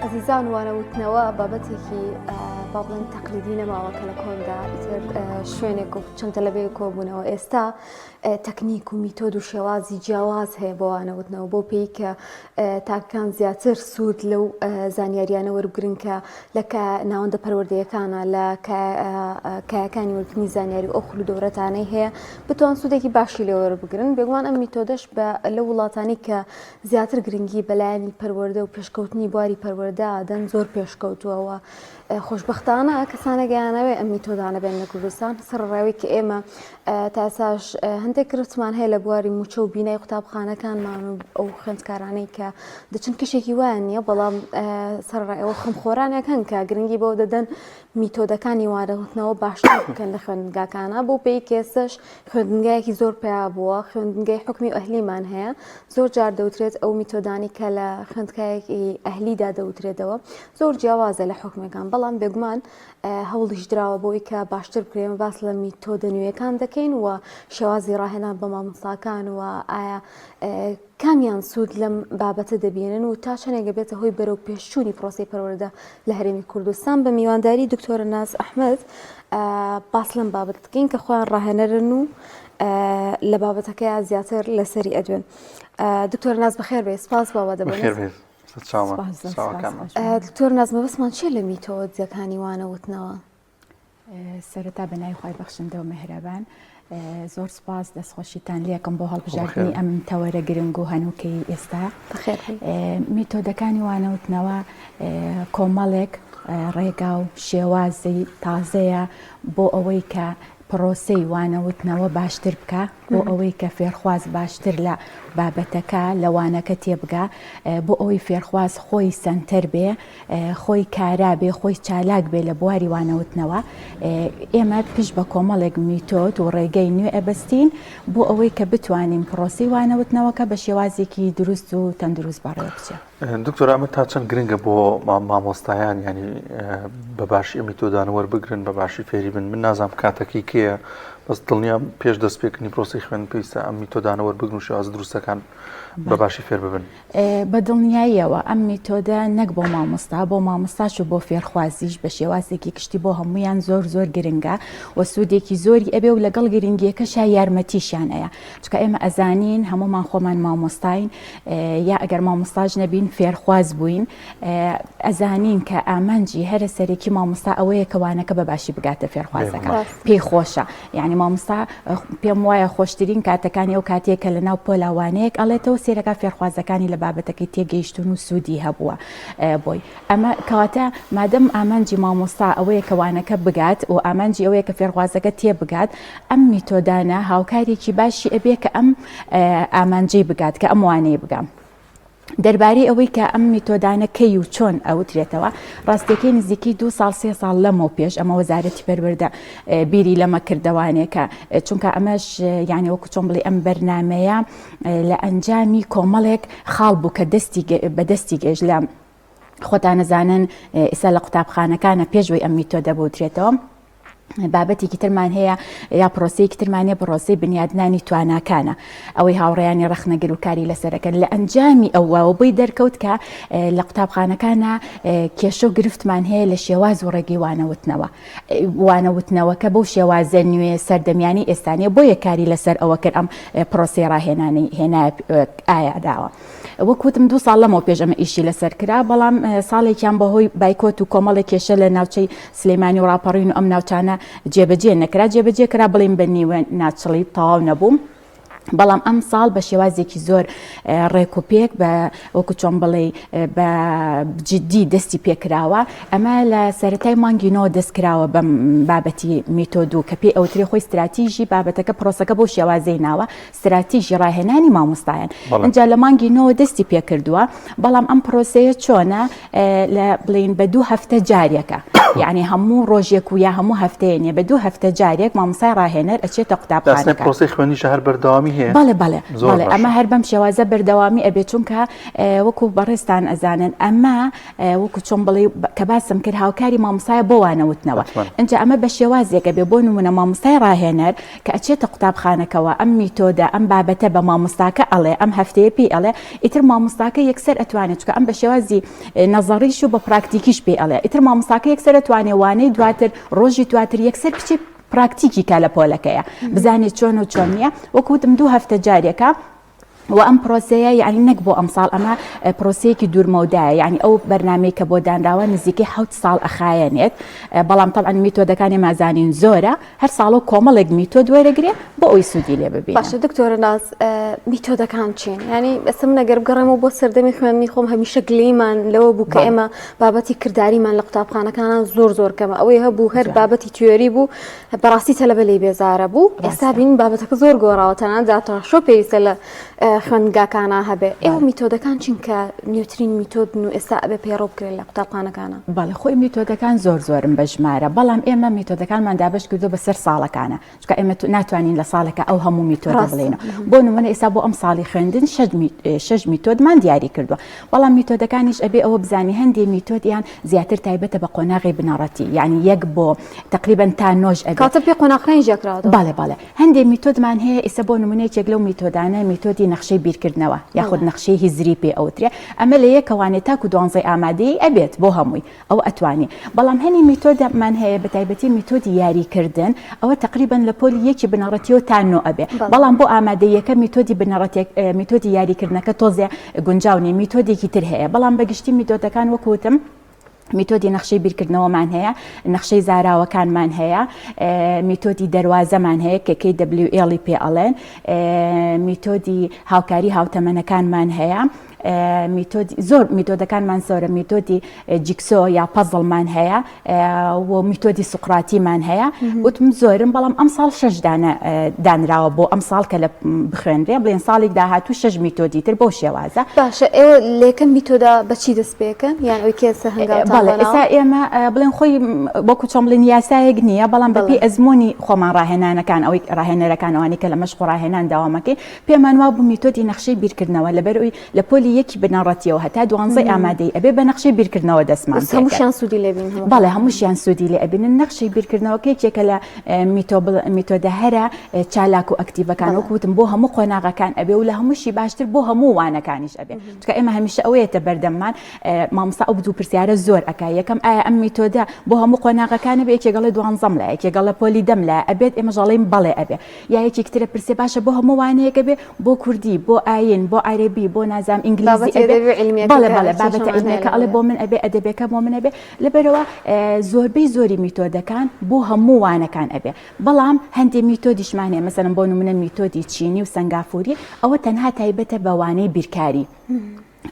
عزیزان وانەوتنەوە بابەتێکی با بڵێن تەقلیدی نەماوەکە لە کۆندا ئیتر شوێنێک و چەندە لەبێ کۆبوونەوە ئێستا تەکنیک و میتۆد و شێوازی جیاواز هەیە بۆ وانەوتنەوە بۆ پێی کە تاکان زیاتر سوود لەو زانیاریانە وەربگرن کە لە ناوەندە پەروەردەیەکانە لە کایەکانی وەرگرتنی زانیاری ئەو خولو دەورەتانەی هەیە بتوان سوودێکی باشی لێ وەربگرن. بێگومان ئەم میتۆدەش لە وڵاتانی کە زیاتر گرنگی بەلایانی پەروەردە و پێشکەوتنی بواری پەروەردە ئادەن زۆر پێشکەوتووەوە. خۆشبەختانە کەسانە گەیانەوەی ئەم میتۆدانە بێن لە کوردستان سەرڕاوی کە ئێمە تاساش هەندێک گرفتمان هەیە لە بواری موچە و بینای قوتابخانەکانمان و ئەو خوێندکارانەی کە دەچن کشێکی وایان نییە، بەڵام سەرڕایەوە خەمخۆرانێک هەن کە گرنگی بەوە دەدەن میتۆدەکانی وانەوتنەوە باشتر بکەن لە خوێندنگاکانە. بۆ پێی کێسش خوێندنگایەکی زۆر پیا بووە، خوێندنگای حکمی ئەهلیمان هەیە، زۆر جار دەوترێت ئەو میتۆدانی کە لە خوێندکایەکی ئەهلیدا دەوترێتەوە زۆر جیاوازە لە حکمەکان، بەڵام بێگومان هەوڵیش درراوە بۆی کە باشتر بکرێمە باس لە میتۆدە نوێیەکان دەکەین و شێوازی ڕاهێنان بە مامۆستاکان و ئایا کامیان سوود لەم بابەتە دەبێنن و تا چەندێکە بێتە هۆی بەرەو پێشچوونی پرۆسی پەروەردە لە هەرێمی کوردستان. بە میوانداری دکتۆرە ناز ئەحمەد باس لەم بابەت دەکەین کە خۆیان ڕاهێنەرن و لە بابەتەکەیان زیاتر لەسەری ئەدوێن. دکتۆرە ناز بەخێر بێ، سپاس بابە دەبێت. دکتۆر ناز مەبەستمان چیە لە میتۆدەکانی وانەوتنەوە؟ سەرەتا بەنای خوای بەخشندە و مهرەبان، زۆر سپاس دەستخۆشیتان لێکم بۆ هەڵبژاردننی ئەم تەوەرە گرنگ و هەنووکەی ئێستا. میتۆدەکانی وانەوتنەوە کۆمەڵێک ڕێگا و شێوازی تازەیە بۆ ئەوەی کە پرۆسەی وانەوتنەوە باشتر بکە، بۆ ئەوەی کە فێرخواز باشتر لە بابەتەکە لەوانەکە تێبگا، بۆ ئەوەی فێرخواز خۆی سنتەر بێ، خۆی کارا بێ، خۆی چالاک بێ لە بواری وانەوتنەوە. ئێمە پیش بە کۆمەڵێک میتۆد و ڕێگەی نوێ ئەبەستین بۆ ئەوەی کە بتوانین پرۆسی وانەوتنەوەکە بە شێوازێکی دروست و تەندروست بەڕێوە بچێت. دکتۆر ئەمە تا چەند گرنگە بۆ مامۆستایان، ینی بەباشی ئەم میتۆدانە وەربگرن، بەباشی فێری بن. من نازانم کاتێکی کێیە، بەس دڵنیام پێش دەست پێکردنی پرۆسی خوێن پێویستە ئەم میتۆدانە وەربگرن و شێواز دروستەکان بەباشی فێر ببن. بە دڵنیاییەوە ئەم میتۆدە نەک بۆ مامۆستا، بۆ مامۆستاش و بۆ فێرخوازیش بە شێوازێکی کشتی بۆ هەمویان زۆر زۆر گرنگە و سوودێکی زۆری ئەبێ و لەگەڵ گرنگیەکەشا یارمەتیشیان هەیە، چکە ئێمە ئەزانین هەمومان خۆمان مامۆستاین، یا ئەگەر مامۆستاژ نەبین فێرخواز بووین، ئەزانین کە ئامانجی هەرە سەرێکی مامۆستا ئەوەیە کەوانەکە بەباشی بگاتە فێرخوازەکە، پێی خۆشە. یعنی مامۆستا پێم وایە خۆشترین کاتەکانی ئەو کاتێکە لە ناو پۆلاوانەیەک ئەڵێتەوە سێرەکە فێرخوازەکانی لە بابەتەکەی تێگەیشتون و سوودی هەبووە بۆی. ئەمە کەواتە مادەم ئامانجی مامۆستا ئەوەیە کەوانەکە بگات و ئامانجی ئەوەیە کە فێرخوازەکە تێبگات، ئەم میتۆدانە هاوکارێکی باشی ئەبێ کە ئەم ئامانجەی بگات، کە ئەم وانەیە بگام. دەربارەی ئەوەی کە ئەم میتۆدانە کەی و چۆن ئەوترێتەوە، ڕاستیەکەی نزیکی 2 ساڵ 3 ساڵ لەمەوە پێش ئەمە وەزارەتی پەروەردە بیری لەمە کردوانێکە، چونکە ئەمەش یعنی وەکو چۆن بڵێ ئەم بەرنامەیە لە ئەنجامی کۆمەڵێک خاڵ بوو کە بەدەستی گەشت لە خۆتان نەزانن ئێستا لە قوتابخانەکانە پێشوەی ئەم میتۆدە بوترێتەوە. بابەتێکی ترمان هەیە یا پرۆسەیەکی ترمانە پرۆسەی بنیادنانی تواناکانە، ئەوەی هاوڕێیانی ڕەخنەگر و کاری لەسەرەکەن. لە ئەنجامی ئەوەوە بۆی دەرکەوت کە لە قوتابخانەکانە کێشە و گرفتمان هەیە لە شێواز و ڕێگەی وانەوتنەوەکە بەو شێوازە نوێ سەردەمیانی ئێستانیە، بۆیە کاری لەسەر ئەوە کرد ئەم پرۆسەی ڕاهێنانی هێنایە ئایاداوە. وەکوتم 2 ساڵ لەمەوە پێش ئەمە ئیشی لەسەر کرا، بەڵام ساڵێکیان بەهۆی بایکۆت و کۆمەڵی کێشە لە ناوچەی سلێمانی و ڕاپەڕین و ئەم ناوچانە جێبەجێ نەکرا، جێبەجێ کرا بڵین بە نیوە ناچڵی تەواو نەبووم. بەڵام ئەم ساڵ بە شێوازێکی زۆر ڕێکوپێک بە وەکو چۆن بڵێ بە جددی دەستی پێکراوە. ئەمە لە سەرەتای مانگینەوە دەستکراوە بەم بابەتی میتۆد و کە پێی ئەوترێ خۆی استراتیژی بابەتەکە پرۆسەکە بۆ شێوازەی ناوە استراتیژی ڕاهێنانی مامۆستایان. اینجا لە مانگینەوە دەستی پێکردووە، بەڵام ئەم پرۆسەیە چۆنە لە بڵین بە 2 هەفتە جارێکە یعنی هەموو ڕۆژێک و یا هەموو هەفتەیە بە 2 هەفتە جارێک مامۆستای ڕاهێنەر ئەچێتە قوتابخانەکە. پرۆسی خوێنیش هەر بەردەوامی هەیە؟ بەڵێ ئەمە هەر بەم شێوازە بەردەوامی ئەبێت، چونکە وەکو بەڕێستان ئەزانن ئەمە وەکو چۆن بڵێ کە باسم کرد هاوکاری مامۆستایە بۆ وانەوتنەوە. اینجا ئەمە بە شێوازێکە بێ بۆ نمونە مامۆستای ڕاهێنەر کە ئەچێتە قوتابخانەکەەوە ئەم میتۆدە ئەم بابەتە بە مامۆستاکە ئەڵێ ئەم هەفتەیە پێی ئەڵێ ئیتر مامۆستاکە یەکسەر ئەتوانێت، چونکە ئەم بە شێوازی نەزەریش و بە پراکتیکیش پێی ئەڵێ ئیتر مامۆستاکە یەکسەر ئەتوانێ وانەی دواتر ڕۆژی دواتر یەکسەر بچێ پراکتیکی کا لە پۆلەکەیە بزانێت چۆن و چۆن نییە. وەکوتم 2 هەفتە جارێکە و ئەم پرۆسەیە یعنی نەک بۆ ئەمساڵ ئەمە پرۆسەیەکی دوورمەودایە، یعنی ئەو بەرنامەی کە بۆ دانراوە نزیکەی 7 ساڵ ئەخایەنێت. بەڵام تەڵعاً میتۆدەکانی مازانین زۆرە، هەر ساڵ و کۆمەڵێک میتۆد وەرەگرێ بۆ ئەوی سوودی لێ ببینە. باشە دکتۆرە ناز، میتۆدەکان چین؟ ینی ئەسم نەگەر بگەڕێمەوە بۆ سەردەمی خوێندنی خۆم هەمیشە گلەیمان لەوە بوو کە ئێمە بابەتی کرداریمان لە قوتابخانەکانان زۆر کەمە. ئەوەی هەبوو هەر بابەتی تیۆری بوو، بەڕاستی تەلەبە لێی بێزارە بوو. ئێستا بین بابەتەکە زۆر گۆڕاوە، تەنانەت داتەڕەشۆ پێویستە لە خوێندگاکانە هەبێ. ئێوە میتۆدەکان چین کە نیوترین میتۆد و ئێستا ئەبێ پەیڕۆ بکرێت لە قوتابخانەکانە؟ بەڵێ خۆی میتۆدەکان زۆرن بە ژمارە، بەڵام ئێمە میتۆدەکانمان دابش کردو بەسەر ساڵەکانە، چونکە ئێمە ناتوانین لە ساڵێکە ئەو هەموو میتۆدە بڵێنە. بۆ نمونە ئێستا بۆ ئەم ساڵی خوێندن 6 میتۆدمان دیاری کردووە، بەڵام میتۆدەکانیش ئەبێ ئەوە بزانی هەندێک میتۆدیان زیاتر تایبەتە بە قۆناغی بنەڕەتی، یعنی یەک بۆ تقریبا تا 9 ئەبێ. کاتە پێ قۆناغەکانی ژێکراوە. بەڵێ هەندێک میتۆدمان هەیە ئێستا بۆ نمونەیەکێک لەو میتۆدانە میتۆدی نەخشەی بیرکردنەوە یاخود نەخشەی هیزری پێ ئەوترێ. ئەمە لە یەکەوانێت تاکو 12 ئامادەی ئەبێت بۆ هەمووی ئەو ئەتوانی. بەڵام هەنی میتۆدمان هەیە بە تایبەتی میتۆدی یاریکردن، ئەوە تقریبا لە پۆلی یەکی بنەڕەتیەوە تا 9 ئەبێ. بەڵام بۆ ئامادەیەکە میتۆدی بنەڕەتێک میتۆدی یاریکردنەکە تۆزێ گونجاونی میتۆدێکی تر هەیە. بەڵام بەگشتی میتۆدەکان وەکوتم میتۆدی نەخشەی بیرکردنەوەمان هەیە، نەخشەی زاراوەکانمان هەیە، میتۆدی دەواازەمان هەیە کە KWL پێ ئەڵێن، میتۆدی هاوکاری هاوتەمەنەکانمان هەیە، زۆر میتۆدەکانمان زۆرە، میتۆدی جیکسۆ یا پەزڵمان هەیە و میتۆدی سوقراتیمان هەیە. وتم زۆرم، بەڵام ئەم ساڵ 6 دانراوە بۆ ئەم ساڵ کە لە بخوێنرێ، بڵێن ساڵێک داهاتوو 6 میتۆدی تر بۆ شێوازە. باشە ئێوە لێکن میتۆدا بەچی دەست پێکەن یان ئەوی کێسە هەنگاوتان؟ ئێستا ئێمە بڵێن خۆی وەکو چۆن بڵێن یاسایەک نییە، بەڵام بەپی ئەزمموی خۆمان ڕاهێنانەکان ئەوەی ڕاهێنەرەکانەوەی کە لە مەشق و ڕاهێنان داوامەکەی پێمان وا بوو میتۆدی نەخشەی بیرکردنەوە لەبەرەوەی لە پۆلی یەکی بنەڕەتیەوە هەتا 12 ئامادەی ئەبێ بە نەخشەی بیرکردنەوە دەستمان پێ. هەمووشیان سوودی لێبین؟ بەڵێ هەمووشیان سوودی لێ ئەبینن. نەخشەی بیرکردنەوەکە یەکێکە لە میتۆدە هەرە چالاک و ئەکتیڤەکان، وەکوتم بۆ هەموو قۆناغەکان ئەبێ و لە هەمووشی باشتر بۆ هەموو وانەکانیش ئەبێ. چونکە ئێمە هەمیشە ئەوەیەتە بەردەممان مامۆستا ئەو دوو پرسیارە زۆر ئەکا. یەکەم ئایا ئەم میتۆدە بۆ هەموو قۆناغەکانە بێ، یەکێگەڵێ 12 لە یەکێگەڵە پۆلی دەم لە ئەبێت، ئێمە ژەڵێین بەڵێ ئەبێ. یا یەکێکترە پرسێ باشە بۆ هەموو وانەیەکە بێ، بۆ کوردی، بۆ ئاین، بۆ عەرەبی، بۆ نازام ئینگلیزی ئەبێ. بەڵێ بابەتە عیلمیەکە ئەڵێ بۆ من ئەبێ، ئەدەبێکە بۆ من ئەبێ. لەبەرەوە زۆربەی زۆری میتۆدەکان بۆ هەموو وانەکان ئەبێ. بەڵام هەندێک میتۆدیشمان هەیە، مەسەڵەن بۆ نمونە میتۆدی چینی و سنگافوری، ئەوە تەنها تایبەتە بە وانەی بیرکاری.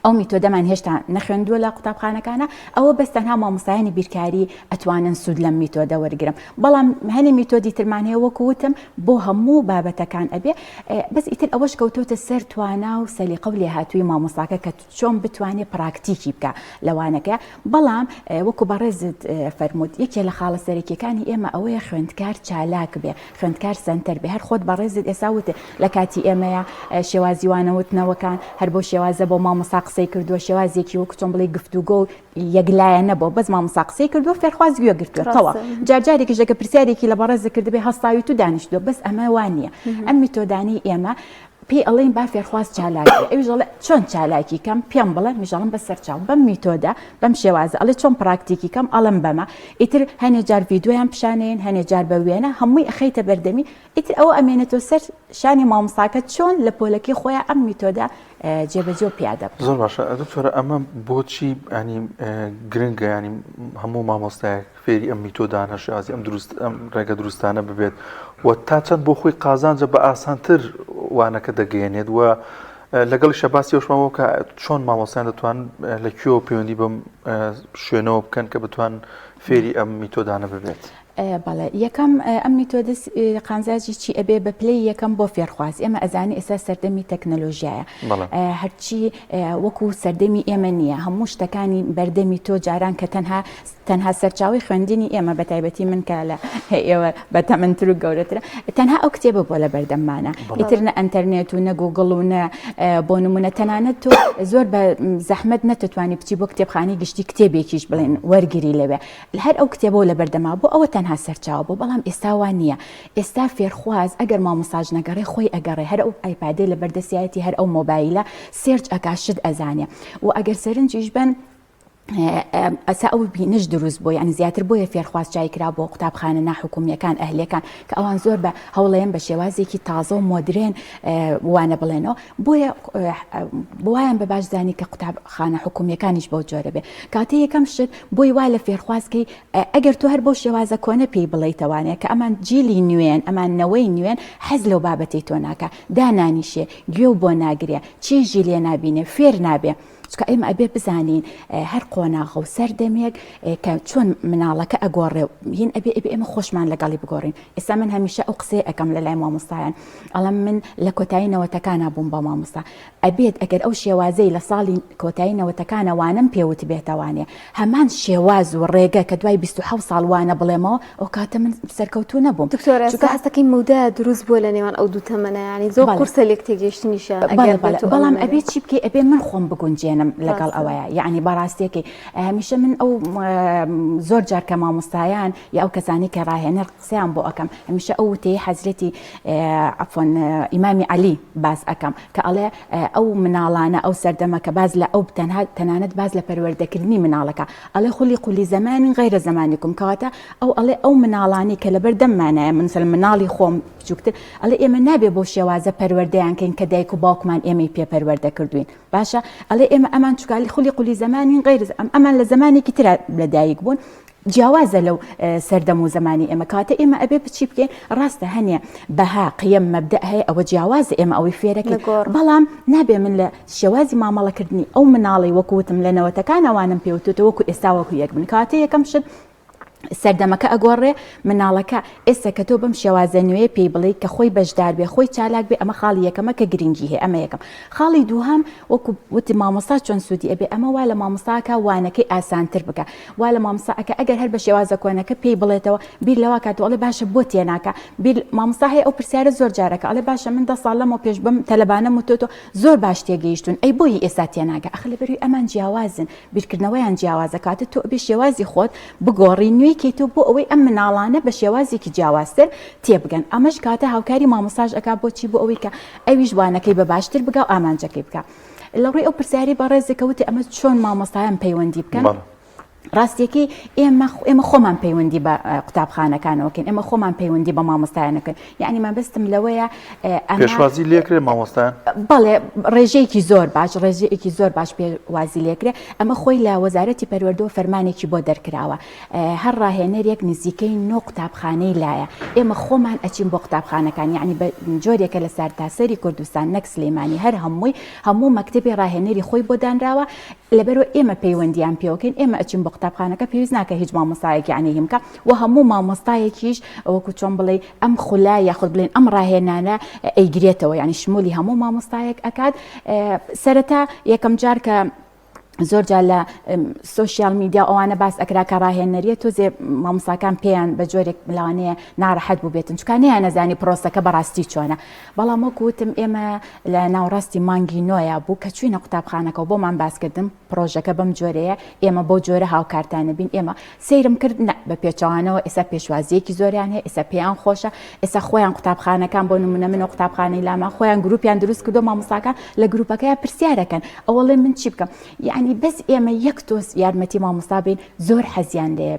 ئەو میتۆدەمان هێشتا نەخوێندووە لە قوتابخانەکانە، ئەوە بەس تەنها مامۆستایانی بیرکاری ئەتوانن سوود لەم میتۆدە وەرگرم. بەڵام هەنی میتۆدی ترمان هەیە وەکوتم بۆ هەموو بابەتەکان ئەبێ. بەس ئیتر ئەوەش کەوتۆتە سەر توانا و سەلیقە و لێهاتووی مامۆستاکە کە چۆن بتوانێت پراکتیکی بکە لەوانەکە. بەڵام وەکو بەڕێزت فەرموود، یەکێ لە خاڵە سەرەکیەکانی ئێمە ئەوەیە خوێندکار چالاک بێ، خوێندکار سەنتەر بێ. هەر خۆت بەڕێزت ئێستا وتێ لە کاتی ئێمەیە شێوازی وانەوتنەوەکان هەر بۆ شێوازە بۆ مامۆستا قسەی کردووە، شێوازێکی وەکو چۆن بڵێ گفتوگۆ و یەکلایە نەبوو، بەس مامۆستا قسەی کردووە فێرخواز گوێ گرتووەتەوە. جارجارێکیش دەکە پرسیارێکی لە بەڕێزت کردبێ هەستاوی تو دانیشتووە، بەس ئەمە وان نییە. ئەم میتۆدانی ئێمە پێی ئەڵێن با فێرخواز چالاکی، ئەویش دەڵێ چۆن چالاکی کەم، پێم بڵێ میژەڵم بەسەر چاو بەم میتۆدە بەم شێوازە، ئەڵێ چۆن پراکتیکی کەم، ئەڵم بەمە. ئیتر هەنێ جار ڤیدۆیان پیشانێن، هەنێ جار بە وێنە، هەمووی ئەخەیتە بەردەمی. ئیتر ئەوە ئەمێنێتەوە سەر شانی مامۆستاکە چۆن لە پۆلەکەی خۆیان ئەم میتۆدە جێبەجێ و پیادە بکات. زۆر باشە دکتۆرە، ئەمە بۆچی ینی گرنگە ینی هەموو مامۆستایەک فێری ئەم میتۆدانە شێوازی ئەم ڕێگە دروستانە ببێت و تا چەند بۆ خۆی قازانجە بە ئاسانتر وانەکە دەگەیەنێت و لەگەڵ شەباسی ئەوشمەوە کە چۆن مامۆستایان دەتوان لە کوێوە پەیوەندی بەم شوێنەوە بکەن کە بتوان فێری ئەم میتۆدانە ببێت. بەڵێ یەکەم ئەمنی تۆ دەست قانزاجی چی ئەبێ بە پلەی یەکەم بۆ فێرخواز ئێمە ئەزانی ئێستا سەردەمی تەکنەلۆژیایە هەرچی وەکو سەردەمی ئێمە نییە هەموو شتەکانی بەردەمی تۆ جاران کە تەنها سەرچاوی خوێندنی ئێمە بە تایبەتی من کە لە ئێوە بە تەمەنتر و گەورەترە تەنها ئەو کتێبە بۆ لە بەردەممانە ئیتر نە ئەنتەرنێت و نە گوگڵ و نە بۆ نمونە تەنانەت تۆ زۆر بە زەحمەت نەتوانی بچی بۆ کتێبخانەی گشتی کتێبێکیش بڵێن وەرگری لەوێ هەر ئەو کتێبەوە لە بەردەما بۆ ئەوە تەنها سەرچاوە بۆ بەڵام ئێستا وان نییە ئێستا فێرخواز ئەگەر مامۆستاژ نەگەڕێ خۆی ئەگەڕێ هەر ئەو ئایپادێ لە بەردەستایەتی هەر ئەو مۆبایلە سێرچ ئەکاشت ئەزانێ و ئەگەر سەرنجیش بن ئەسا ئەو بینش دروست بۆ ینی زیاتر بۆیە فێرخواز جایکرا بۆ قوتابخانە ناحکومیەکان ئەهلەکان کە ئەوان زۆر بە هەوڵەیەن بە شێوازێکی تازە و مۆدرێن وانە بڵێنەوە بۆیە بۆیان بە باشزانی کە قوتابخانە حکومیەکانیش بەو جۆرە بێ کاتێ یەکەم شت بۆی وا لە فێرخوازکەی ئەگەر تۆ هەر بۆ شێوازە کۆنە پێی بڵێیتەوانەیە کە ئەمان جیلی نوێن ئەمان نەوەی نوێن حەز لەو بابەتی تۆ ناکە دانانیشێ گوێ بۆ ناگرێ چێژی لێ نابینێ فێر نابێ چکە ئێمە ئەبێ بزانین هەر قۆناغە و سەردەمێک کە چۆن مناڵەکە ئەگۆڕێ هین ئەبێ ئێمە خۆشمان لەگەڵی بگۆڕین ئێستا من هەمیشە ئەو قسەی ئەەکەم لە لای مامۆستایان ئەڵم من لە کۆتایی نەوەتەکانە بووم بە مامۆستا ئەبێت ئەگەر ئەو شێوازەی لە ساڵی کۆتایی نەوەتەکانە وانم پێوت بێتەوانێ هەمان شێواز و ڕێگە کە دوای 27 ساڵ وانە بڵێمەوە ئەو کاتە من سەرکەوتو نەبووم دکتۆر ئێستا هەستەکەی مودە دروست بووە لە نێوان ئەو دوو تەمەنە ینی زۆر قورسە لێک تێگەیشتنیشە بەڵام ئەبێ چی بکەی ئەبێ من خۆم بگونجێنم لەگەڵ ئەوەیە یعنی بەڕاستیەکەی هەمیشە من ئەو زۆر جار کە مامۆستایان یا ئەو کەسانی کە ڕاهێنەر قسەیان بۆ ئەەکەم هەمیشە ئەو وتەی حەزرەتی عەفوەن ئیمامی عەلی باز ئەەکەم کە ئەڵێ ئەو مناڵانە ئەو سەردەمە کە باز لە ئەو تەنانەت باز لە پەروەردەکردنی مناڵەکە ئەڵێ خولی زەمانی غەیرە زەمانیکم کەواتە ئەو ئەڵێ ئەو مناڵانی کە لەبەر دەممانایە منسەل مناڵی خۆم بچووکتر ئەڵێ ئێمە نابێ بۆ شێوازە پەروەردەیانکەین کە دایک و باوکمان ئێمەی پێ پەروەردە کردوین باشە ئەڵێ ئێمە ئەمان چووکالی خولی زەمانی غەیر ئەمان لە زەمانێکی ترە لەدایک بوون جیاوازە لەو سەردەم و زمانی ئێمە کاتە ئێمە ئەبێ بچی بکەین ڕاستە هەنێ بەها قیەم مەبدە هەیە ئەوە جیاوازە ئێمە ئەوەی فێرەکەین بەڵام نابێ من لە شێوازی مامەڵەکردنی ئەو مناڵی وەکوتم لە نەوەتەکانەوانم پێوتوتە وەکو ئێستا وەکو یەک بن کاتە یەکەم شت سەردەمەکە ئەگۆڕێ مناڵەکە ئێستا کە تۆ بەم شێوازە نوێ پێی بڵێ کە خۆی بەشدار بێ خۆی چالاک بێ ئەمە خاڵی یەکەمە کە گرنگی هەیە ئەمە یەکەم خاڵی دووهەم وەکو وتی مامۆستا چۆن سوودی ئەبێ ئەمە وا لە مامۆستاکە وانەکەی ئاسانتر بکە وا لە مامۆستاکە ئەگەر هەر بە شێوازە کۆنەکە پێی بڵێتەوە بیر لەوە کاتەوە ئەڵێ باشە بۆ تێناکە بیر مامۆستا هەیە ئەو پرسیارە زۆر جارەکە ئەڵێ باشە من 10 ساڵ لەمەوە پێش بم تەلەبانە وتۆ زۆر باش تێگەیشتون ئەی بۆی ئێستا تێناکە ئەخ لەبەروی ئەمان جیاوازن بیرکردنەوەیان جیاوازە کاتە تۆ بێ شێوازی خۆت بگۆڕی نوێیکەی تۆ بۆ ئەوەی ئەم مناڵانە بە شێوازێکی جیاوازتر تێبگەن ئەمەش کاتە هاوکاری مامۆستاژ ئەکا بۆچی بۆ ئەوەی کە ئەویش وانەکەی بە باشتر بگا و ئامانجەکەی بکە لەڕێی ئەو پرسیاری بەڕێزێکە وتی ئەمە چۆن مامۆستایان پەیوەندی بکەن ڕاستیەکەی ئێمە خۆمان پەیوەندی بە قوتابخانەکانەوەکەین ئێمە خۆمان پەیوەندی بە مامۆستایانەکەن یعنی مەبەستم لەوەیە پێشوازی لێکرێ مامۆستایان بەڵێ ڕێژەیەکی زۆر باش پێوازی لێکرێ ئەمە خۆی لە وەزارەتی پەروەردە فەرمانێکی بۆ دەرکراوە هەر ڕاهێنەرێک نزیکەی 9 قوتابخانەی لایە ئێمە خۆمان ئەچین بۆ قوتابخانەکان یعنی بە جۆرێکە لە سەرتاسەری کوردستان نەک سلێمانی هەر هەموو مەکتەبی ڕاهێنەری خۆی بۆ دانراوە لەبەرەوە ئێمە پەیوەندیان پێوەکەین ئێمە ئەچین بۆ قوتابخانەکە پێویست ناکە هیچ مامۆستایەکی یعنی هیمکە و هەموو مامۆستایەکیش وەکو چۆن بڵێ ئەم خولای یاخود بڵێن ئەم ڕاهێنانە ئەیگرێتەوە یعنی شمولی هەموو مامۆستایەک ئەکات سەرەتا یەکەم جار کە زۆر جار لە سوشیال میدیا ئەوانە باس ئەکرا کە ڕاهێنەریە تۆزێ مامۆستاکان پێیان بە جۆرێک لەوانەیە ناڕەحەت بوو بێتن چونکە نەیان نەزانی پرۆسەکە بەڕاستی چۆنە بەڵام وەکو وتم ئێمە لە ناوڕاستی مانگی نۆیە بوو کە چوینە قوتابخانەکە و بۆمان باسکردم پرۆژەکە بەم جۆرەیە ئێمە بۆ جۆرە هاوکارتانە بین ئێمە سەیرم کرد بە پێچەوانەوە ئێستا پێشوازیەکی زۆریان هەیە ئێستا پێیان خۆشە ئێستا خۆیان قوتابخانەکان بۆ نمونە منە قوتابخانەی لاما خۆیان گروپیان دروست کردو مامۆستاکان لە گروپەکەیان پرسیارەکەن ئەوەڵێ من چی بکەم یعنی بەس ئێمە یەک تۆس یارمەتی مامۆستا بین زۆر حەزیان لێ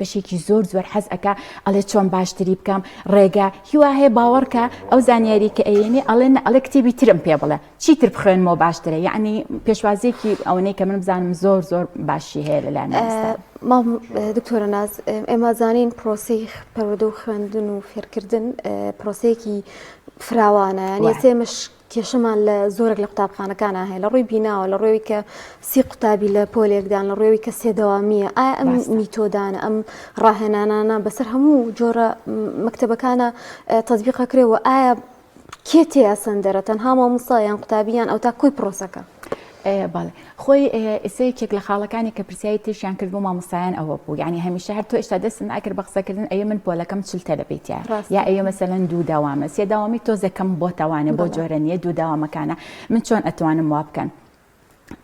بەشێکی زۆر حەز ئەکا ئەڵێ چۆن باشتری بکەم ڕێگا هیوا هەیە باوەڕکە ئەو زانیاری کە ئەیێنێ ئەڵێ کتێبی ترم پێ بڵێ چیتر بخوێنمەوە باشترە یعنی پێشوازێکی ئەوەی کە من بزانم زۆر باشی هەیە لەلایەن دکتۆرە ناز ئێمە زانین پرۆسەی پەروەردە و خوێندن و فێرکردن پرۆسەیەکی فراوانە یعنی سێمەش کێشەمان لە زۆرێک لە قوتابخانەکانە هەیە لە ڕووی بیناوە لە ڕێوی کە سی قوتابی لە پۆلێکدان لە ڕێوی کە سێدەوامیە ئایا ئەم میتۆدانە ئەم ڕاهێنانانە بەسەر هەموو جۆرە مەکتەبەکانە تەطبیقە کرێەوە ئایا کێ تێیە سەندەرە تەنها مامۆستا یان قوتابیان ئەو تا کۆی پرۆسەکە باڵێ خۆی ئێسەیەکێک لە خاڵەکانی کە پرسیایی تێشیان کرد بۆ مامۆستایان ئەوە بوو یعنی هەمیشە هەر تۆ ئێشتا دەستم ناکرد بە قسەکردن ئەیە من پۆلەکەم چل تەلەبێتیە یا ئەیە مەسەلەن دوو داوامە سێ داوامی تۆزەکەم بۆ تاوانە بۆ جۆرە نیە دوو داوامەکانە من چۆن ئەتوانم وا بکەن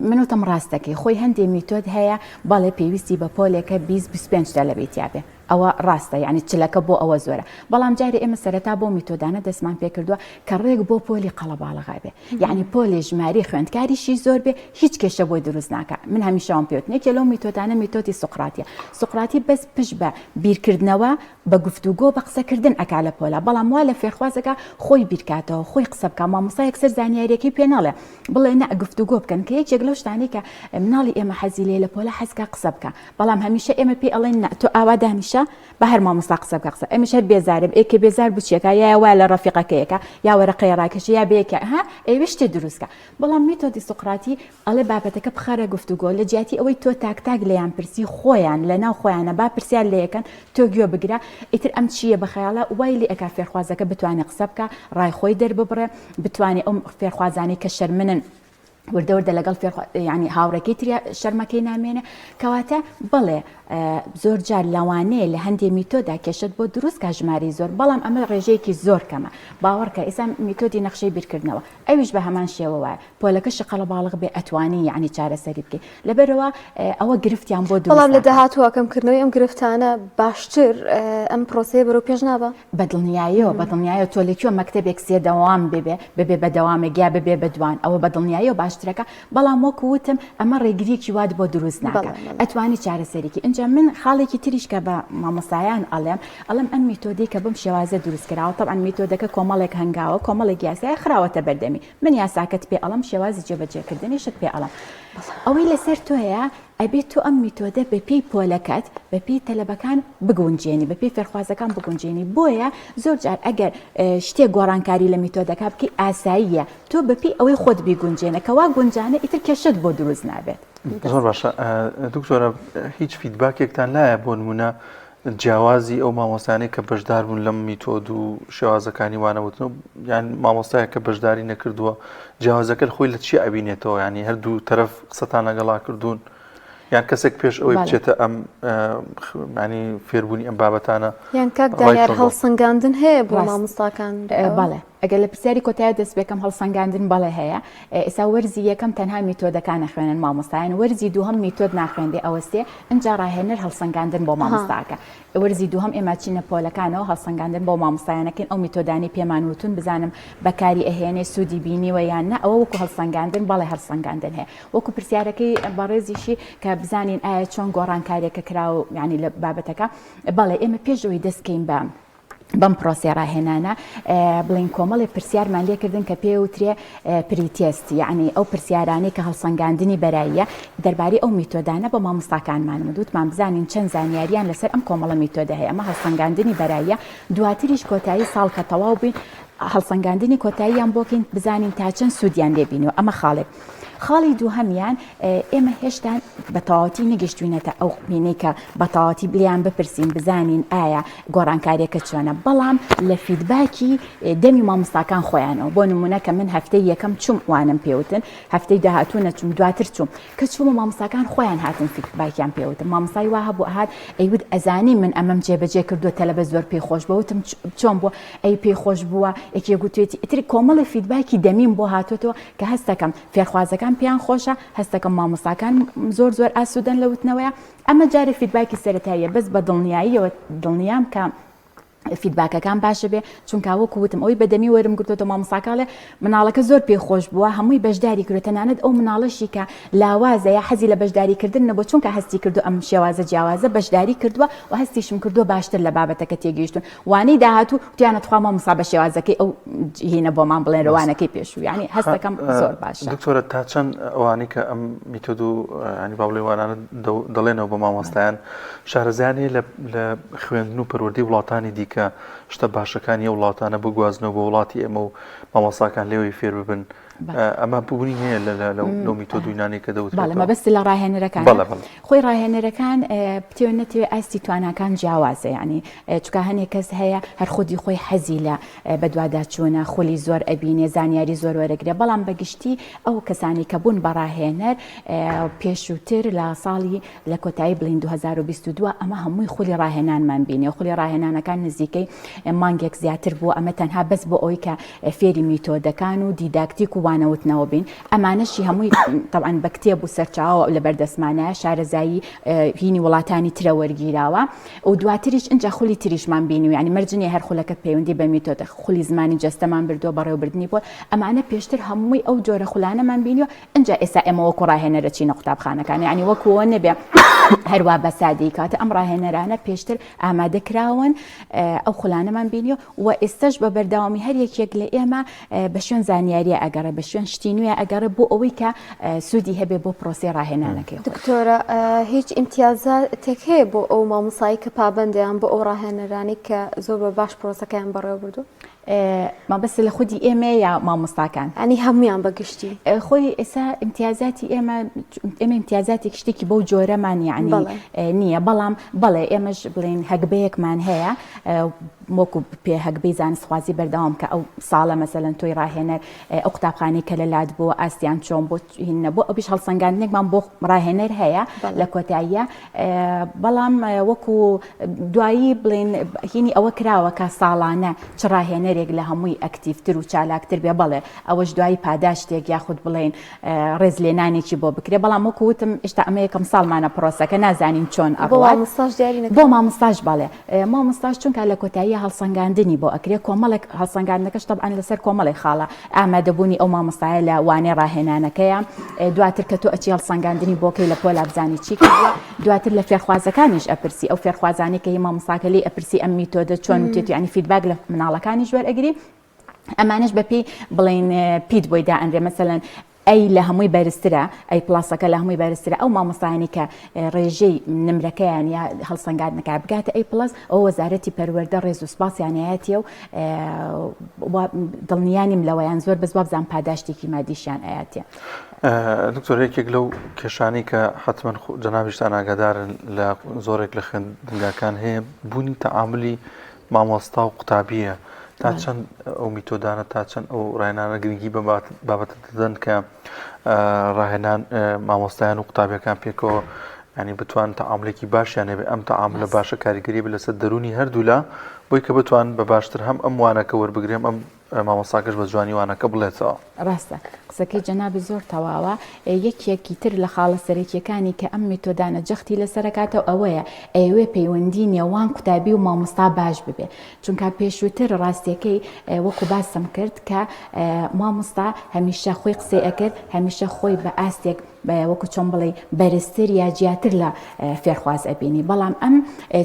منوتم ڕاستەکەی خۆی هەندێک میتۆد هەیە بەڵێ پێویستی بە پۆلێکە 20-25 تەلەبێتیا بێ ئەوە ڕاستە یعنی چلەکە بۆ ئەوە زۆرە بەڵام جارێ ئێمە سەرەتا بۆ میتۆدانە دەستمان پێ کردووە کە ڕێک بۆ پۆلی قەڵەباڵغا بێ یعنی پۆلی ژماری خوێندکاریشی زۆر بێ هیچ کێشە بۆی دروست ناکە من هەمیشەوەم پێوت نێکێ لەو میتۆدانە میتۆدی سوقراتیە سوقراتی بەس پشت بە بیرکردنەوە بە گفتوگۆ بە قسەکردن ئەکا لە پۆلە بەڵام وا لە فێرخوازەکە خۆی بیرکاتەوە خۆی قسە بکە مامۆستا یەکسەر زانیاریەکەی پێ ناڵێ بڵێ نە گفتوگۆ بکەن کە یەکێک لەو شتانەی کە مناڵی ئێمە حەزی لێ لە پۆلە حەزکە قسە بکە بەڵام هەمیشە ئێمە پێی ئەڵێن تۆ ئاوا دانیشە بە هەر مامۆستا قسە بکە قسە ئەمەش هەر بێزارم ئێکە بێزار بچێکە یا وا لە ڕەفیقەکەیەکە یا وەرەقەی ڕاکێشی یا بەیەکە ها ئێوە شتێ دروستکە بەڵام میتۆدی سوقراتی ئەڵێ بابەتەکە بخەرە گفتوگۆ لە جیاتی ئەوەی تۆ تاک لەیان پرسی خۆیان لە ناو خۆیانە با پرسیان لە یەکەن تۆ گوێ بگرە ئیتر ئەم چییە بە خەیاڵە وای لێ ئەکا فێرخوازەکە بتوانێت قسە بکە ڕای خۆی دەرببڕێ بتوانێت ئەو فێرخوازانەی کە شەرمنن وردەوردە لەگەڵ ینی هاوڕێکی تریا شەرمەکەی نامێنێ کەواتە بڵێ زۆر جار لەوانەیە لە هەندێک میتۆدا کێشت بۆ دروست کا ژماری زۆر بەڵام ئەمە ڕێژەیەکی زۆر کەمە باوەڕکە ئێستا میتۆدی نەخشەی بیرکردنەوە ئەویش بە هەمان شێوە وایە پۆلەکەش قەڵەباڵغ بێ ئەتوانی یعنی چارەسەری بکەی لەبەرەوە ئەوە گرفتیان بۆ دروست بەڵام لە داهاتووە کەمکردنەوەی ئەم گرفتانە باشتر ئەم پرۆسەیە بەرەو پێش نابە بەدڵنیاییەوە تۆ لەکوێ مەکتەبێک سێ دەوام ببێ بە دەوامێکیا ببێ بەدوان ئەوە بەدڵنیاییەوە باشترەکە بەڵام وەکو وتم ئەمە ڕێگریەکی وات بۆ دروست ناکە ئەتوانی چارەسەرێکی اینجا من خاڵێکی تریش کە بە مامۆستایان ئەڵێم ئەم میتۆدی کە بم شێوازە دروست کراوە طبعا میتۆدەکە کۆمەڵێک هەنگاوە کۆمەڵێک یاسای خراوەتە بەردەمی من یاساکەت پێ ئەڵم شێوازی جێبەجێکردنیشت پێ ئەڵم ئەوەی لەسەر تۆیە ئەبێت تۆ ئەم میتۆدە بە پێی پۆلەکەت بە پێی تەلەبەکان بگونجێنی بە پێی فێرخوازەکان بگونجێنی بۆیە زۆر جار ئەگەر شتێک گۆڕانکاری لە میتۆدەکە بکەی ئاساییە تۆ بە پێی ئەوەی خۆت بیگونجێنە کەوا گونجانە ئیتر کێشت بۆ دروست نابێت زۆر باشە دکتۆرە هیچ فیدباکێکتان لایە بۆ نمونە جیاوازی ئەو مامۆستانەی کە بەشدار بوون لەم میتۆد و شێوازەکانی وانەوتن یان مامۆستایە کە بەشداری نەکردووە جیاوازەکە خۆی لە چی ئەبینێتەوە ینی هەردوو تەرەف قسەتان لەگەڵا کردوون یان کەسێک پێش ئەوەی بچێتە ئەم ینی فێربوونی ئەم بابەتانە یان کاک دایار هەڵسەنگاندن هەیە بۆ مامۆستاکان بەڵێ ئەگەر لە پرسیاری کۆتایی دەست بێکم هەڵسەنگاندن بەڵێ هەیە ئێستا وەرزی یەکەم تەنها میتۆدەکان نەخوێنن مامۆستایان وەرزی دووهەم میتۆد ناخوێندێ ئەوەستێ ئەجا ڕاهێنەر هەڵسەنگاندن بۆ مامۆستاکە وەرزی دووهەم ئێمە چینە پۆلەکانەوە هەڵسەنگاندن بۆ مامۆستایانەکەن ئەو میتۆدانی پێمان وتون بزانم بەکاری ئەهێنێ سوودی بینیوە یان نە ئەوە وەکو هەڵسەنگاندن بەڵێ هەڵسەنگاندن هەیە وەکو پرسیارەکەی بەڕێزیشی کە بزانین ئایا چۆن گۆڕانکاریەکە کراوە ینی لە بابەتەکە بەڵێ ئێمە پێشەوەی دەستکەین بەم پرۆسێ ڕاهێنانە بڵین کۆمەڵی پرسیارمان لێکردن کە پێوترێ پریتێست یعنی ئەو پرسیارانەی کە هەڵسەنگاندنی بەراییە دەربارەی ئەو میتۆدانە بە مامۆستاکانمان وتمان بزانین چەند زانیاریان لەسەر ئەم کۆمەڵە میتۆدە هەیە ئەمە هەڵسەنگاندنی بەراییە دواتریش کۆتایی ساڵ کە تەواو بین هەڵسەنگاندنی کۆتاییان بۆکەین بزانین تا چەند سوودیان لێبینەوە ئەمە خاڵێک خاڵی دووهەمیان ئێمە هێشتا بە تەواوەتی نەگەیشتوینەتە ئەو مینەی کە بە تەواوەتی بلیان بپرسین بزانین ئایا گۆڕانکاریەکە چۆنە بەڵام لە فیدباکی دەمی مامۆستاکان خۆیانەوە بۆ نمونە کە من هەفتەی یەکەم چوم وانم پێوتن هەفتەی داهاتوو نەچوم دواتر چوم کە چوومە مامۆستاکان خۆیان هاتن فیدباکیان پێوتن مامۆستای وا هەبوو ئەهات ئەیوت ئەزانی من ئەمەم جێبەجێ کردووە تەلەبە زۆر پێی خۆش بوتم چۆن بۆ ئەی پێی خۆش بووە یەکێک گوتوێتی ئیتر کۆمەڵی فیدباکی دەمیم بۆ هاتوۆتەوە کە هەستەکەم فێرخوازەکان پیان خۆشە هەستەکەم مامۆستاکان زۆر ئاسوودەن لە وتنەوەیە ئەمە جارێ فیدباکی سەرەتاییە بەس بە دڵنیاییەوە دڵنیام کە فیدباکەکان باشە بێ چونکە وەکو وتم ئەوی بەدەمی وەرم گرتوتە مامۆستاکڵێ مناڵەکە زۆر پێخۆش بووە هەمووی بەشداری کرد تەنانەت ئەو مناڵەشی کە لاوازە یا حەزی لە بەشداریکردن نەبوو چونکە هەستی کردو ئەم شێوازە جیاوازە بەشداری کردووە و هەستیشم کردووە باشتر لە بابەتەکە تێگەیشتون وانەی داهاتوو توانەتخوا مامۆستا بە شێوازەکەی ئەو هینە بۆمان بڵێن ڕەوانەکەی پێشوو یعنی هەستەکەم زۆر باشە دکتۆرە تا چەند ئەوانەی کە ئەم میتۆد و ینی با بڵێ وانانە دەڵێنەوە بە مامۆستایان شارەزایانی لە خوێندن و پەروەردەی وڵاتانی دیکە کە شتە باشەکانی وڵاتانە بگوازنەوە بە وڵاتی ئێمە و مامۆساکان لێوەی فێر ببن ئەمە بوونی هەیە لەو میتۆد و یونانی کە دەوت مەبەستی لە ڕاهێنەرەکان خۆی ڕاهێنەرەکان پتیۆ نەتوێ ئاستی تواناکان جیاوازە ینی چکە هەنێک کەس هەیە هەر خودی خۆی حەزی لە بەدواداچوونە خۆلی زۆر ئەبینێ زانیاری زۆر وەرەگرێ بەڵام بەگشتی ئەو کەسانی کە بوون بە ڕاهێنەر پێشووتر لە ساڵی لە کۆتایی بڵین 2022 ئەمە هەمووی خولی ڕاهێنانمان بینێ خولی ڕاهێنانەکان نزیکەی مانگێک زیاتر بووە ئەمە تەنها بەس بۆ ئەوی کە فێری میتۆدەکان و دیداکتیک و وانەوتنەوە بین ئەمانەشی هەمووی طبعاً بە کتێب و سەرچاوە لە بەردەسمانە شارەزایی هینی وڵاتانی ترە وەرگیراوە و دواتریش ئەنجا خولی تریشمان بینی و ینی مەرجنی هەر خولەکەت پەیوەندی بە میتۆدە خولی زمانی جەستەمان بردووە بەڕێوەبردننی بۆ ئەمانە پێشتر هەمووی ئەو جۆرە خولانەمان بینیوە ئەنجا ئێستا ئێمە وەکو ڕاهێنەرە چینە قوتابخانەکان ینی وەکووە نەبێ هەروە بە سادی کاتە ئەم ڕاهێنەرانە پێشتر ئامادەکراون ئەو خولانەمان بینیوە و ئێستش بە بەرداوامی هەر یەکێک لە ئێمە بە شوێن زانیاریە ئەگەڕێ بە شوێن شتی نوێ ئەگەڕێ بۆ ئەوەی کە سوودی هەبێ بۆ پرۆسی ڕاهێنانەکەی. دکتۆرە هیچ ئیمتیازاتێک هەیە بۆ ئەو مامۆسایی کە پابەندیان بۆ ئەو ڕاهێنەرانی کە زۆر بە باش پرۆسەکەیان بەڕێوە بردو؟ مەبەست لە خودی ئێمە یا مامۆستاکان ئەنی هەمویان بەگشتی خۆی ئێستا ئیمتیازاتی ئێمە ئیمتیازاتی شتێکی بەو جۆرەمان یعنی نییە بەڵام بەڵێ ئێمەش بڵین هەگبەیەکمان هەیە وەکو پێ هەگبەی زانستخوازی بەردەوام کە ئەو ساڵە مەسەلەن تۆی ڕاهێنەر ئەو قوتابخانەی کە لەلات بۆ ئاستیان چۆن بۆ هینە بۆ ئەویش هەڵسەنگاندنێکمان بۆ ڕاهێنەر هەیە لە کۆتاییە بەڵام وەکو دوایی بڵین هینی ئەوە کراوە کە ساڵانە چ ڕاهێنەرێک لە هەمووی ئەکتیڤتر و چالاکتر بێ بەڵێ ئەوەش دوایی پاداشتێک یاخود بڵێن ڕێز لێنانێکی بۆ بکرێ بەڵام وەکو وتم ئێشتا ئەمە یەکەم ساڵمانە پرۆسەکە نازانین چۆن بۆ مامۆستاش بەڵێ مامۆستاش چونکە لە کۆتایی هەڵسەنگاندنی بۆ ئەکرێ کۆمەڵێک هەڵسەنگاندنەکەش طبعاً لەسەر کۆمەڵی خاڵە ئامادەبوونی ئەو مامۆستایە لە وانەی ڕاهێنانەکەیە دواتر کە تۆ ئەچی هەڵسەنگاندنی بۆکەی لە پۆل ئابزانی چی کردووە دواتر لە فێرخوازەکانیش ئەپرسی ئەو فێرخوازانەی کە هی مامۆستاکە لێی ئەپرسی ئەم میتۆدە چۆن وتێت ینی فیدباک لە مناڵەکانیش وەرئەگری ئەمانش بەپی بڵین پیت بۆی دائەنرێ مەسەلەن ئەی لە هەمووی بەرزترە ئەی پلاسەکە لە هەمووی بەرزترە ئەو مامۆستایانی کە ڕێژەی نمرەکەیان یا هەڵسەنگاندنەکە بگاتە ئەی پلس ئەو وەزارەتی پەروەردە ڕێز و سوپاسیانایەتیە و دڵنیانیم لەوەیان زۆر بەزوا بزان پاداشتێکی مادیشیان ئاەتە. دکتۆر یەکێک لەو کێشانی کە حتمما جەنابیشتان ئاگادارن لە زۆرێک لە خوێندنگاکان هەیە بوونی تەعاملی مامۆستا و قوتابیە تا چەند ئەو میتۆدانە تا چەند ئەو ڕاهێنانە گرنگی بە بابەتە دەدەن کە ڕاهێنان مامۆستایان و قوتابیەکان پێکەوە ینی بتوان تەعاملێکی باشیان هەبێ ئەم تەعاملە باشە کاریگەری بە لەسەر دەرونی هەردوولا بۆی کە بتوان بە باشتر هەم ئەم وانەکە وەربگرێم ئەم مامۆستاکەش بە جوانی وانەکە بڵێتەوە. ڕاستە قسەکەی جەنابی زۆر تەواوە یەکێکی تر لە خاڵە سەرەکیەکانی کە ئەم میتۆدانە جەختی لەسەرکاتەوە ئەوەیە ئەوێ پەیوەندی نێوان قوتابی و مامۆستا باش ببێ چونکە پێشووتر ڕاستیەکەی وەکو باسم کرد کە مامۆستا هەمیشە خۆی قسەی ئەکرد هەمیشە خۆی بە ئاستێک وەکو چۆن بڵێ بەرزتر یا جیاتر لە فێرخواز ئەبینی بەڵام ئەم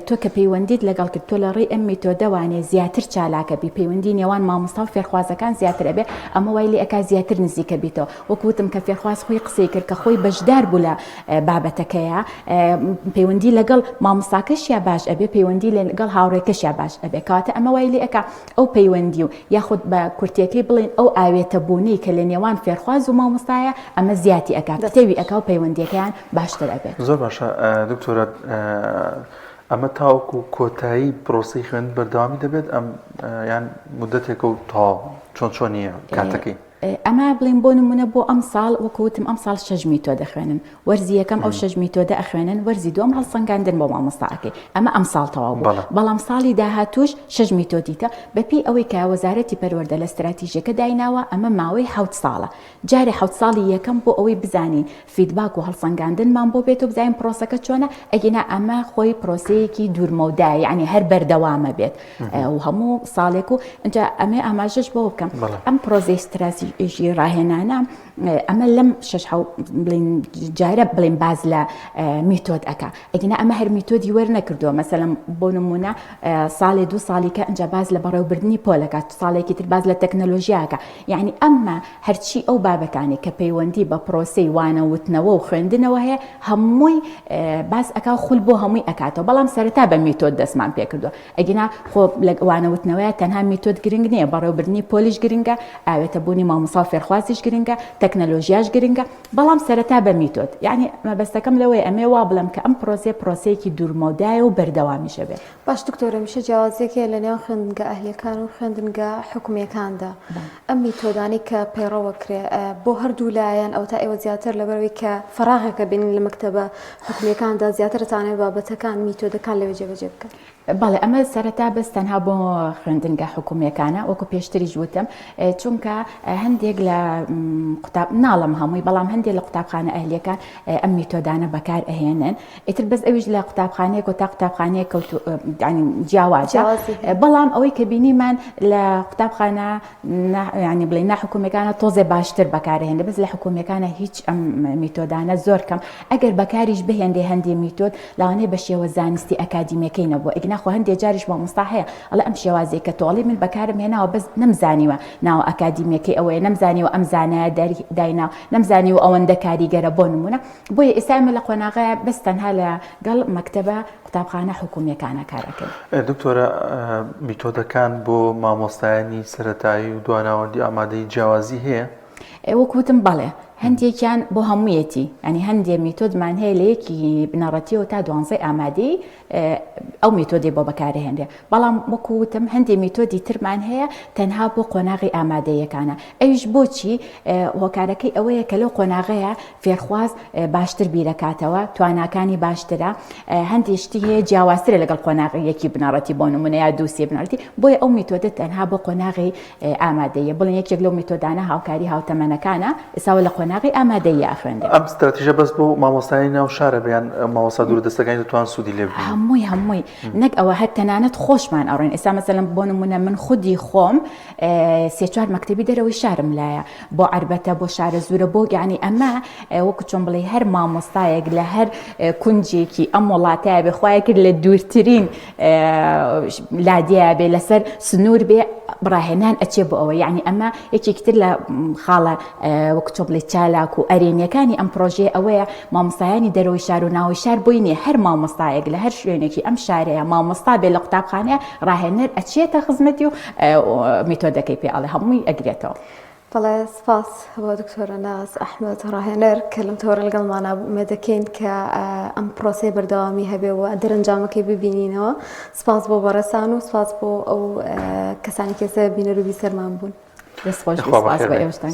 تۆ کە پەیوەندیت لەگەڵ کرد تۆ لە ڕێی ئەم میتۆدەوانێ زیاتر چالاکە بی پەیوەندی نێوان مامۆستا و فێرخوازەکان زیاتر ئەبێ ئەمە وای لێ ئەکا زیاتر نزیکە بیتەوە وەکوتم کە فێرخواز خۆی قسەی کرد کە خۆی بەشدار بوو لە بابەتەکەیە پەیوەندی لەگەڵ مامۆستاکەشیا باش ئەبێ پەیوەندی لەگەڵ هاوڕێکەشیا باش ئەبێ کاتە ئەمە وای لێ ئەکا ئەو پەیوەندی و یاخود بە کورتیەکەی بڵێن ئەو ئاوێتە بوونی کە لە نێوان فێرخواز و مامۆستایە ئەمە زیاتی ئەکات تێوی ئەکا و پەیوەندیەکەیان باشتر ئەبێت. زۆر باشە دکتۆرە ئەمە تاوەکو کۆتایی پرۆسی خوێند بەردەوامی دەبێت ئەم یان مدەتێک و تا چۆنیە کاتەکەی ئەمە بڵین بۆ نمونە بۆ ئەم ساڵ وەکوتم ئەم ساڵ 6 میتۆدە خوێنن وەرزی یەکەم ئەو 6 میتۆدە ئەخوێنن وەرزی دوم هەڵسەنگاندن بۆ مامۆستاکەی ئەمە ئەم ساڵ تەواو بوو بەڵام ساڵی داهاتوش 6 میتۆدیتە بەپی ئەوەی کە وەزارەتی پەروەردە لە استراتیژیەکە دایناوە ئەمە ماوەی 7 ساڵە جارێ 7 ساڵی یەکەم بۆ ئەوەی بزانین فیدباک و هەڵسەنگاندنمان بۆ بێت و بزانین پرۆسەکە چۆنە ئەگەنا ئەمە خۆی پرۆسەیەکی دوورمەودای یعنی هەر بەردەوامە بێت و هەموو ساڵێک و ئەمێ ئاماژەش بۆ بکەم ئەم پرۆزەی ئیژی ڕاهێنانە ئەمە لەم بڵین جارە بڵین باز لە میتۆد ئەکا ئەگەنا ئەمە هەر میتۆدی وەرنەکردووە مەسەلەن بۆ نمونە ساڵێ دو ساڵیکە ئەنج باز لە بەڕێوەبردننی پۆلەکات ساڵێکی تر باز لە تەکنەلۆژیاکە یعنی ئەمە هەرچی ئەو بابەکانی کە پەیوەندی بە پرۆسی وانەوتنەوە و خوێندنەوە هەیە هەمووی باز ئەکا خول بۆ هەمووی ئەکاتەوە بەڵام سەرەتا بە میتۆد دەستمان پێ کردووە ئەگەنا خۆ لە وانەوتنەوەیە تەنها میتۆد گرنگ نییە بەڕێوەبردننی پۆلیش گرنگە ئاوێتە بوونی مامۆستا و فێرخوازیش گرنگە تەکنەلۆژیاش گرنگە بەڵام سەرەتا بە میتۆد یعنی مەبەستەکەم لەوەی ئەمێ وا بڵم کە ئەم پرۆسەیەکی دوورمەودایە و بەردەوامیشە بێت باش دکتۆرە میشە جیاوازیەکە لە نێو خوێندنگە ئەهلیەکان و خوێندنگە حکوومیەکاندا ئەم میتۆدانی کە پەیڕەوە کرێ بۆ هەردوو لایەن ئەو تا ئێوە زیاتر لەبەرەوەی کە فراغێکە بینین لە مەکتەبە حکوومیەکاندا زیاتر تانێ بابەتەکان میتۆدەکان لەوێ جێبەجێ بکەن بەڵێ ئەمە سەرەتا بەس تەنها بۆ خوێندنگە حکوومیەکانە وەکو پێشتریش وتم چونکە هەندێک لە قوتاب ناڵم هەمووی بەڵام هەندێک لە قوتابخانە ئەهلیەکان ئەم میتۆدانە بەکار ئەهێنن ئیتر بەس ئەویش لە قوتابخانەیەک و تا قوتابخانەیە جیاوازە بەڵام ئەوەی کە بینیمان لە قوتابخانە ینی بڵێ ناحکوومیەکانە تۆزێ باشتر بەکارهێنێ بەس لە حکوومیەکانە هیچ ئەم میتۆدانە زۆر کەم ئەگەر بەکاریش بهێندێ هەندێک میتۆد لاوانەیە بە شێوە زانستی ئەکادیمیەکەی نەبووە ئەگەناخۆ هەندێک جاریش مامۆستا هەیە ئەڵێ ئەم شێوازەیە کە تۆڵی من بەکارم هێناوە بەس نەمزانیوە ناوە ئەکادیمیەکەی ئەوەیە نەمزانیوە ئەم زانایە دایناو نەمزانیوە ئەوەندە کاریگەرە بۆ نمونە بۆیە ئێستا لە قۆناغەیە بەس تەنها لەگەڵ مەکتەبە قوتابخانە حکوومیەکانە کارەکەن دکتۆرە میتۆدەکان بۆ مامۆستایانی سەرەتایی و دواناوەندی ئامادەی جیاوازی هەیە وەکوتم بەڵێ هەندێکیان بۆ هەموویەتی ئەنی هەندێک میتۆدمان هەیە لە یەکی بنەڕەتیەوە تا 12 ئامادەی ئەو میتۆدی بۆ بەکارهێنرێ بەڵام وەکوتم هەندێک میتۆدی ترمان هەیە تەنها بۆ قۆناغی ئامادەیەکانە ئەویش بۆچی هۆکارەکەی ئەوەیە کە لەو قۆناغەیە فێرخواز باشتر بیرەکاتەوە تواناکانی باشترە هەندێک شتی هەیە جیاوازترە لەگەڵ قۆناغی یەکی بنەڕەتی بۆ نمونە یا دووسێ بنەڕەتی بۆیە ئەو میتۆدە تەنها بۆ قۆناغی ئامادەیە بڵێن یەکێک لەو میتۆدانە هاوکاری هاوتەمەنەکانە ئێساوە لە قۆناغی ئامادەیە خوێندە ئەم استراتیژە بەس بۆ مامۆستایی ناو شارە بیان مامۆستا دوورودەستەکانی دەتوان سوودی لێ بگرن هەمووی نەک ئەوە هەر تەنانەت خۆشمان ئەڕێن ئێستا مەسەلەن بۆ نمونە من خودی خۆم سێ-چوار مەکتەبی دەرەوەی شارم لایە بۆ عەربەتە بۆ شارە زورە بۆ یعنی ئەمە وەکو چۆن بڵێ هەر مامۆستایەک لە هەر کونجێکی ئەم وڵاتایە بێ خوایە کرد لە دوورترین لادیە بێ لەسەر سنوور بێ بڕاهێنان ئەچێ بۆ ئەوە یعنی ئەمە یەکێکی تر لە خاڵە وەکو چۆن بڵێ چالاک و ئەرێنیەکانی ئەم پرۆژێ ئەوەیە مامۆستایانی دەرەوەی شار و ناوەی شار بۆی نیە هەر مامۆستایەک لە هەر شوێنێکی ئەم شارەیە مامۆستا بێ لە قوتابخانەیە ڕاهێنەر ئەچێتە خزمەتی و میتۆدەکەی پێ ئەڵێ هەمووی ئەگرێتەوە بەڵێ سپاس بۆ دکتۆرە ناز ئەحمەد ڕاهێنەر کە لەم تۆرە لەگەڵمانە بوومە دەکەین کە ئەم پرۆسەی بەردەوامی هەبێ و دەرەنجامەکەی ببینینەوە سپاس بۆ بەڕێسان و سپاس بۆ ئەو کەسانی کەسە بینەروبی سەرمان بوون دەست خۆش سپاس بە ئێوەشتان